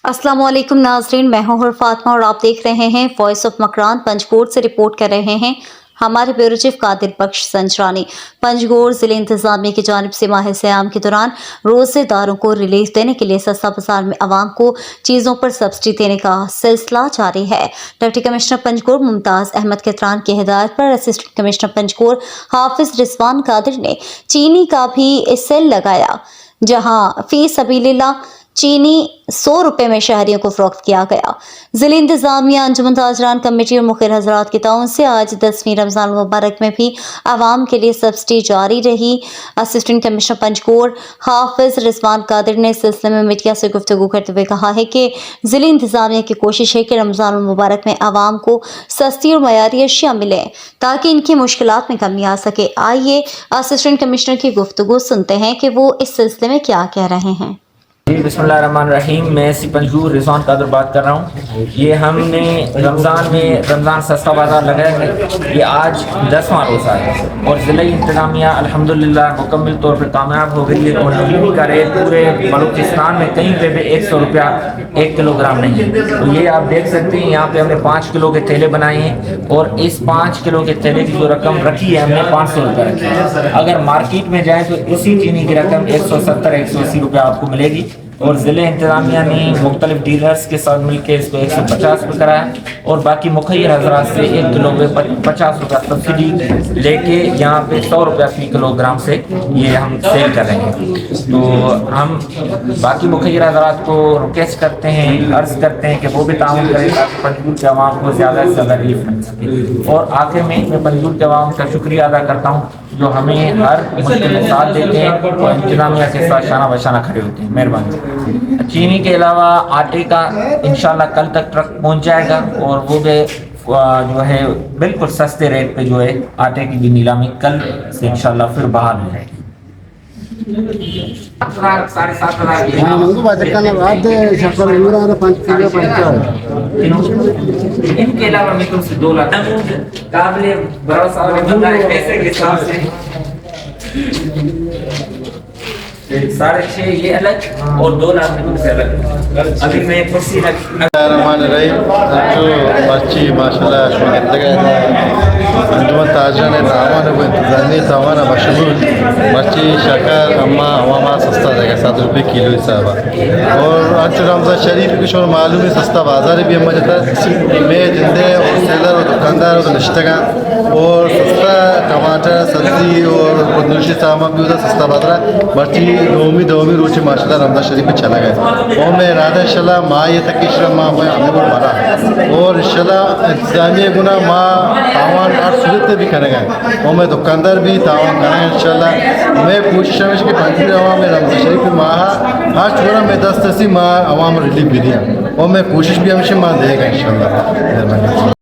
अस्सलाम वालेकुम नाज़रीन, मैं हूं फातिमा और आप देख रहे हैं वॉइस ऑफ मकरान। पंजगोर से रिपोर्ट कर रहे हैं हमारे ब्यूरो चीफ कादिर बख्श संजरानी। पंजगोर जिले इंतजामिया की जानिब से माह सियाम के दौरान रोजेदारों को रिलीफ देने के लिए सस्ता बाजार में आवाम को चीज़ों पर सब्सिडी देने का सिलसिला जारी है। डिप्टी कमिश्नर पंजगोर मुमताज़ अहमद केतरान की हिदायत पर असिस्टेंट कमिश्नर पंजगोर हाफिज रिजवान कादिर ने चीनी का भी सेल लगाया, जहाँ फी सबीलिल्लाह चीनी 100 रुपए में शहरियों को फरोख्त किया गया। जिले इंतजामिया, अंजुमन ताजरान कमेटी और मुखिर हजरात के ताउन से आज 10वीं रमजान मुबारक में भी आवाम के लिए सब्सिडी जारी रही। असिस्टेंट कमिश्नर पंजगोर हाफिज रिजवान कादिर ने इस सिलसिले में मीडिया से गुफ्तगू करते हुए कहा है कि जिले इंतजामिया की कोशिश है कि रमजान मुबारक में आवाम को सस्ती और मयारी अशिया मिले ताकि इनकी मुश्किलात में कमी आ सके। आइए असिस्टेंट कमिश्नर की गुफ्तगू सुनते हैं कि वो इस सिलसिले में क्या कह रहे हैं। बिस्मिल्लाहिर्रहमानिर्रहीम। मैं पंजगोर रिजवान कादिर बात कर रहा हूँ। ये हमने रमज़ान सस्ता बाज़ार लगाया है। ये आज 10वां रोज़ा है और ज़िला इंतज़ामिया अल्हम्दुलिल्लाह मुकम्मल तौर पर कामयाब हो गई है और चीनी का रेट पूरे बलूचिस्तान में कहीं पे भी 100 रुपया 1 किलोग्राम नहीं है। तो ये आप देख सकते हैं, यहाँ पे हमने 5 किलो के थैले बनाए हैं और इस 5 किलो के थैले की जो रकम रखी है हमने 500 रुपये रखी है। अगर मार्केट में जाए तो इसी चीनी की रकम 170-180 रुपये आपको मिलेगी और ज़िले इंतज़ामिया ने मुख्तलिफ डीलर्स के साथ मिलकर इसको 150 रुपये कराया और बाकी मुखैर हजरात से 1 किलो में 50 रुपया सब्सिडी लेके यहाँ पे 100 रुपया फी किलोग्राम से ये हम सेल कर रहे हैं। तो हम बाकी मुखैर हजरात को रिक्वेस्ट करते हैं, अर्ज़ करते हैं कि वो भी ताउन करें ताकि पंजगोर के अवाम को ज़्यादा से ज़्यादा रिलीफ मिल सके। और आखिर में मैं पंजगोर के अवाम का शुक्रिया अदा करता हूँ जो हमें हर मुश्किल में साथ देते हैं और इंतज़ामिया के साथ शाना बशाना खड़े होते हैं। मेहरबानी। चीनी के अलावा आटे का इंशाल्लाह कल तक ट्रक पहुंच जाएगा और वो भी जो है बिल्कुल सस्ते रेट पे जो है आटे की भी नीलामी कल से इंशाल्लाह फिर बहाल हो जाएगी। 7,500 इनके अलावा मैं तुमसे 2 लाख काबिल भरोसा और पैसे के हिसाब से 6.5 ये अलग और 2 लाख में तुमसे अलग। अभी मैं कुर्सी बच्ची माशाल्लाह अंजुमन ताजरान इंतजामी तवाना मशहूर बच्ची शकर अम्मा हवामा सस्ता देगा 7 रुपये किलो हिसाब और आज रमज़ान शरीफ की शोर मालूम है सस्ता बाजार भी हम जाता मैं जिंदे और सेलर और दुकानदार और नश्तगा और सस्ता टमाटर सब्जी और बदनूशी सामान भी होता सस्ता बाजार बच्ची दोमी रोचे माशाल्लाह रमज़ान शरीफ में चला गया और मैं इरादा इंशाल्लाह माँ ये तक माँ मैं हमें को मारा और इंशाल्लाह इंतजामिया गुना माँ तावान हर सूरत भी करेगा और मैं दुकानदार भी तावान करेंगे इंशाल्लाह। मैं कोशिश है कि पंजगोर अवाम में रमज़ान शरीफ में माँ हर छोड़ा मैं 10 माँ अवाम रिलीफ भी दिया और मैं कोशिश भी हमेशा माँ देगा इंशाल्लाह।